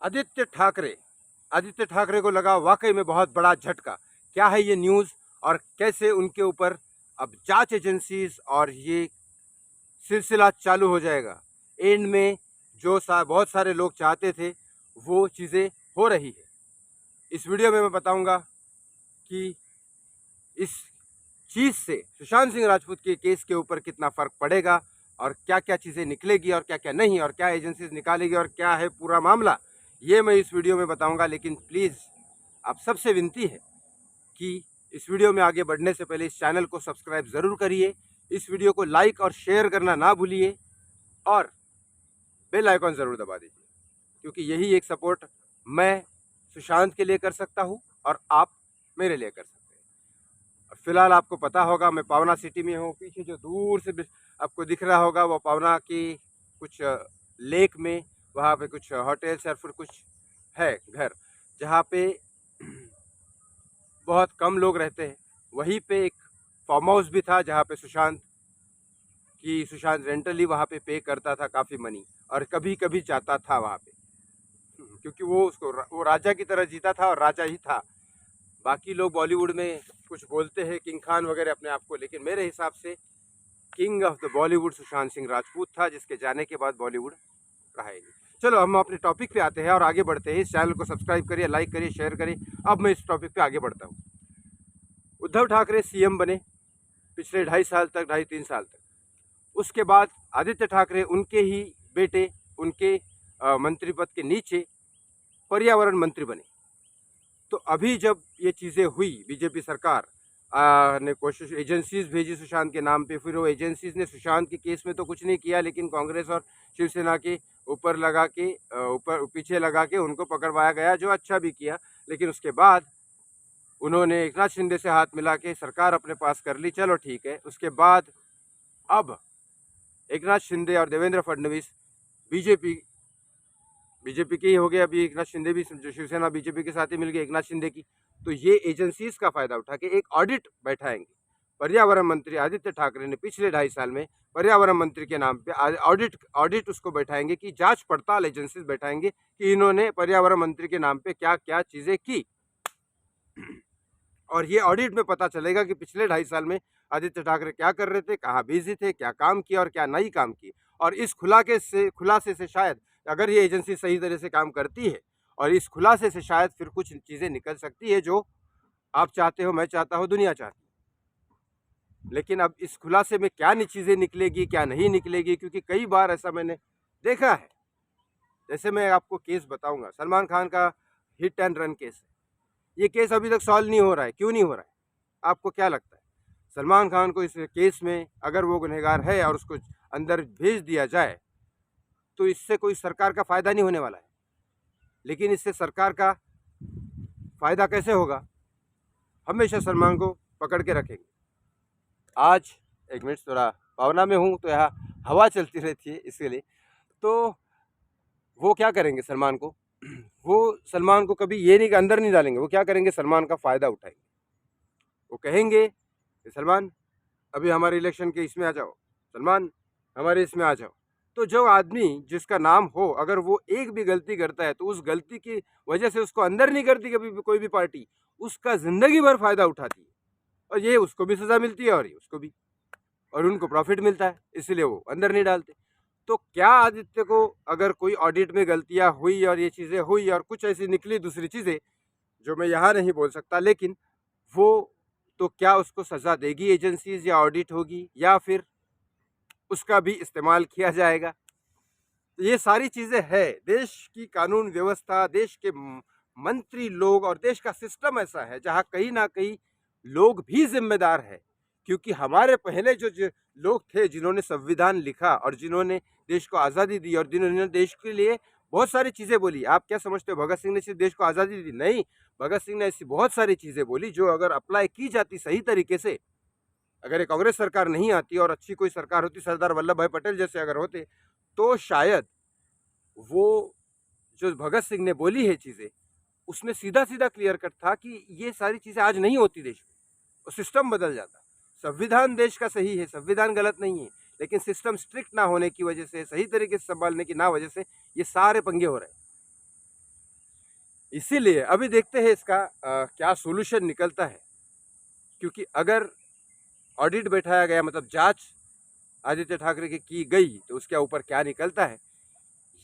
आदित्य ठाकरे आदित्य ठाकरे को लगा वाकई में बहुत बड़ा झटका। क्या है ये न्यूज़ और कैसे उनके ऊपर अब जांच एजेंसीज और ये सिलसिला चालू हो जाएगा। एंड में जो बहुत सारे लोग चाहते थे वो चीज़ें हो रही है। इस वीडियो में मैं बताऊंगा कि इस चीज़ से सुशांत सिंह राजपूत के केस के ऊपर कितना फ़र्क पड़ेगा और क्या क्या चीज़ें निकलेगी और क्या क्या नहीं, और क्या एजेंसीज निकालेगी और क्या है पूरा मामला, ये मैं इस वीडियो में बताऊंगा। लेकिन प्लीज़ आप सबसे विनती है कि इस वीडियो में आगे बढ़ने से पहले इस चैनल को सब्सक्राइब ज़रूर करिए, इस वीडियो को लाइक और शेयर करना ना भूलिए और बेल आइकॉन ज़रूर दबा दीजिए, क्योंकि यही एक सपोर्ट मैं सुशांत के लिए कर सकता हूँ और आप मेरे लिए कर सकते हैं। और फिलहाल आपको पता होगा मैं पावना सिटी में हूँ। पीछे जो दूर से आपको दिख रहा होगा वो पावना की कुछ लेक में, वहाँ पे कुछ होटल्स या फिर कुछ है घर जहाँ पे बहुत कम लोग रहते हैं। वहीं पे एक फार्म हाउस भी था जहाँ पे सुशांत रेंटली वहाँ पे पे करता था काफ़ी मनी, और कभी कभी जाता था वहाँ पे, क्योंकि वो राजा की तरह जीता था और राजा ही था। बाकी लोग बॉलीवुड में कुछ बोलते हैं किंग खान वगैरह अपने आप को, लेकिन मेरे हिसाब से king of the Bollywood Sushant Singh Rajput था, जिसके जाने के बाद बॉलीवुड रहा ही नहीं। चलो हम अपने टॉपिक पे आते हैं और आगे बढ़ते हैं। इस चैनल को सब्सक्राइब करिए, लाइक करिए, शेयर करिए। अब मैं इस टॉपिक पे आगे बढ़ता हूँ। उद्धव ठाकरे सीएम बने पिछले 2.5 साल तक, 2.5-3 साल तक। उसके बाद आदित्य ठाकरे, उनके ही बेटे, उनके मंत्री पद के नीचे पर्यावरण मंत्री बने। तो अभी जब ये चीज़ें हुई, बीजेपी सरकार ने कोशिश एजेंसीज भेजी सुशांत के नाम पे, फिर वो एजेंसीज ने सुशांत के केस में तो कुछ नहीं किया, लेकिन कांग्रेस और शिवसेना के ऊपर लगा के ऊपर पीछे लगा के उनको पकड़वाया गया, जो अच्छा भी किया। लेकिन उसके बाद उन्होंने एकनाथ शिंदे से हाथ मिला के सरकार अपने पास कर ली, चलो ठीक है। उसके बाद अब एकनाथ शिंदे और देवेंद्र फडणवीस बीजेपी के ही हो गए। अभी एकनाथ शिंदे भी, जो शिवसेना बीजेपी के साथ ही मिल गई एकनाथ शिंदे की। तो ये एजेंसीज का फायदा उठा के एक ऑडिट बैठाएंगे। पर्यावरण मंत्री आदित्य ठाकरे ने पिछले 2.5 साल में पर्यावरण मंत्री के नाम पे ऑडिट उसको बैठाएंगे, कि जांच पड़ताल एजेंसीज बैठाएंगे कि इन्होंने पर्यावरण मंत्री के नाम पे क्या क्या चीजें की। और ये ऑडिट में पता चलेगा कि पिछले 2.5 साल में आदित्य ठाकरे क्या कर रहे थे, कहाँ बिजी थे, क्या काम किया और क्या नहीं काम की। और इस खुलासे से शायद, अगर ये एजेंसी सही तरह से काम करती है, और इस खुलासे से शायद फिर कुछ चीज़ें निकल सकती है जो आप चाहते हो, मैं चाहता हूँ, दुनिया चाहती है। लेकिन अब इस खुलासे में क्या चीज़ें निकलेगी, क्या नहीं निकलेगी, क्योंकि कई बार ऐसा मैंने देखा है। जैसे मैं आपको केस बताऊंगा, सलमान खान का हिट एंड रन केस है। ये केस अभी तक सॉल्व नहीं हो रहा है। क्यों नहीं हो रहा है? आपको क्या लगता है? सलमान खान को इस केस में अगर वो गुनहगार है और उसको अंदर भेज दिया जाए तो इससे कोई सरकार का फ़ायदा नहीं होने वाला है। लेकिन इससे सरकार का फ़ायदा कैसे होगा? हमेशा सलमान को पकड़ के रखेंगे। आज एक मिनट, थोड़ा भावना में हूँ तो यहाँ हवा चलती रहती है, इसके लिए। तो वो क्या करेंगे सलमान को, वो सलमान को कभी ये नहीं, अंदर नहीं डालेंगे। वो क्या करेंगे, सलमान का फ़ायदा उठाएंगे। वो कहेंगे कि सलमान अभी हमारे इलेक्शन के इसमें आ जाओ, सलमान हमारे इसमें आ जाओ। तो जो आदमी जिसका नाम हो, अगर वो एक भी गलती करता है तो उस गलती की वजह से उसको अंदर नहीं करती कभी भी कोई भी पार्टी, उसका ज़िंदगी भर फ़ायदा उठाती है। और ये उसको भी सज़ा मिलती है और ये उसको भी, और उनको प्रॉफिट मिलता है, इसलिए वो अंदर नहीं डालते। तो क्या आदित्य को अगर कोई ऑडिट में गलतियां हुई और ये चीज़ें हुई और कुछ ऐसी निकली दूसरी चीज़ें जो मैं यहाँ नहीं बोल सकता, लेकिन वो, तो क्या उसको सज़ा देगी एजेंसीज, या ऑडिट होगी, या फिर उसका भी इस्तेमाल किया जाएगा? तो ये सारी चीज़ें है। देश की कानून व्यवस्था, देश के मंत्री लोग और देश का सिस्टम ऐसा है जहाँ कहीं ना कहीं लोग भी जिम्मेदार है। क्योंकि हमारे पहले जो लोग थे जिन्होंने संविधान लिखा और जिन्होंने देश को आज़ादी दी और जिन्होंने देश के लिए बहुत सारी चीज़ें बोली। आप क्या समझते हो भगत सिंह ने सिर्फ देश को आज़ादी दी? नहीं, भगत सिंह ने ऐसी बहुत सारी चीज़ें बोली जो अगर अप्लाई की जाती सही तरीके से, अगर एक कांग्रेस सरकार नहीं आती और अच्छी कोई सरकार होती, सरदार वल्लभ भाई पटेल जैसे अगर होते, तो शायद वो जो भगत सिंह ने बोली है चीज़ें, उसमें सीधा सीधा क्लियर कट था कि ये सारी चीज़ें आज नहीं होती देश में, और सिस्टम बदल जाता। संविधान देश का सही है, संविधान गलत नहीं है, लेकिन सिस्टम स्ट्रिक्ट ना होने की वजह से, सही तरीके से संभालने की ना वजह से ये सारे पंगे हो रहे हैं। इसीलिए अभी देखते हैं इसका क्या सॉल्यूशन निकलता है, क्योंकि अगर ऑडिट बैठाया गया, मतलब जांच आदित्य ठाकरे की गई, तो उसके ऊपर क्या निकलता है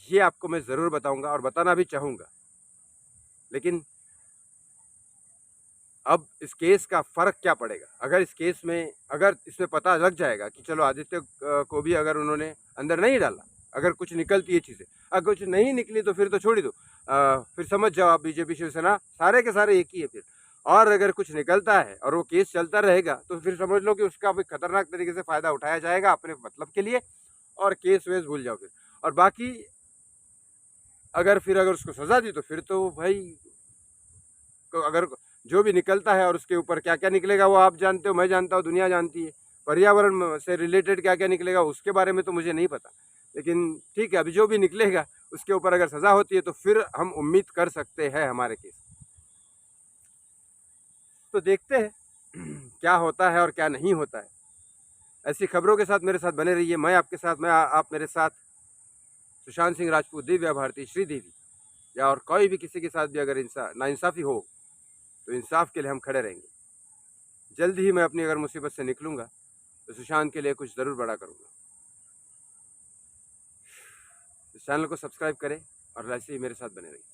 ये आपको मैं ज़रूर बताऊंगा और बताना भी चाहूँगा। लेकिन अब इस केस का फ़र्क क्या पड़ेगा? अगर इस केस में अगर इसमें पता लग जाएगा कि चलो आदित्य को भी अगर उन्होंने अंदर नहीं डाला, अगर कुछ निकलती है चीज़ें, अगर कुछ नहीं निकली तो फिर तो छोड़ ही दो। फिर समझ जाओ आप, बीजेपी शिवसेना सारे के सारे एक ही है फिर। और अगर कुछ निकलता है और वो केस चलता रहेगा तो फिर समझ लो कि उसका भी खतरनाक तरीके से फ़ायदा उठाया जाएगा अपने मतलब के लिए, और केस वेस भूल जाओ फिर। और बाकी अगर उसको सज़ा दी तो फिर तो भाई, अगर जो भी निकलता है और उसके ऊपर क्या क्या निकलेगा वो आप जानते हो, मैं जानता हूँ, दुनिया जानती है। पर्यावरण से रिलेटेड क्या क्या निकलेगा उसके बारे में तो मुझे नहीं पता, लेकिन ठीक है, अभी जो भी निकलेगा उसके ऊपर अगर सज़ा होती है तो फिर हम उम्मीद कर सकते हैं हमारे केस। तो देखते हैं क्या होता है और क्या नहीं होता है। ऐसी खबरों के साथ मेरे साथ बने रहिए। मैं आपके साथ, आप मेरे साथ। सुशांत सिंह राजपूत, दिव्या भारती, श्रीदेवी या और कोई भी किसी के साथ भी अगर नाइंसाफ़ी हो तो इंसाफ के लिए हम खड़े रहेंगे। जल्द ही मैं अपनी अगर मुसीबत से निकलूँगा तो सुशांत के लिए कुछ ज़रूर बड़ा करूँगा। इस चैनल को सब्सक्राइब करें और ऐसे ही मेरे साथ बने रहिए।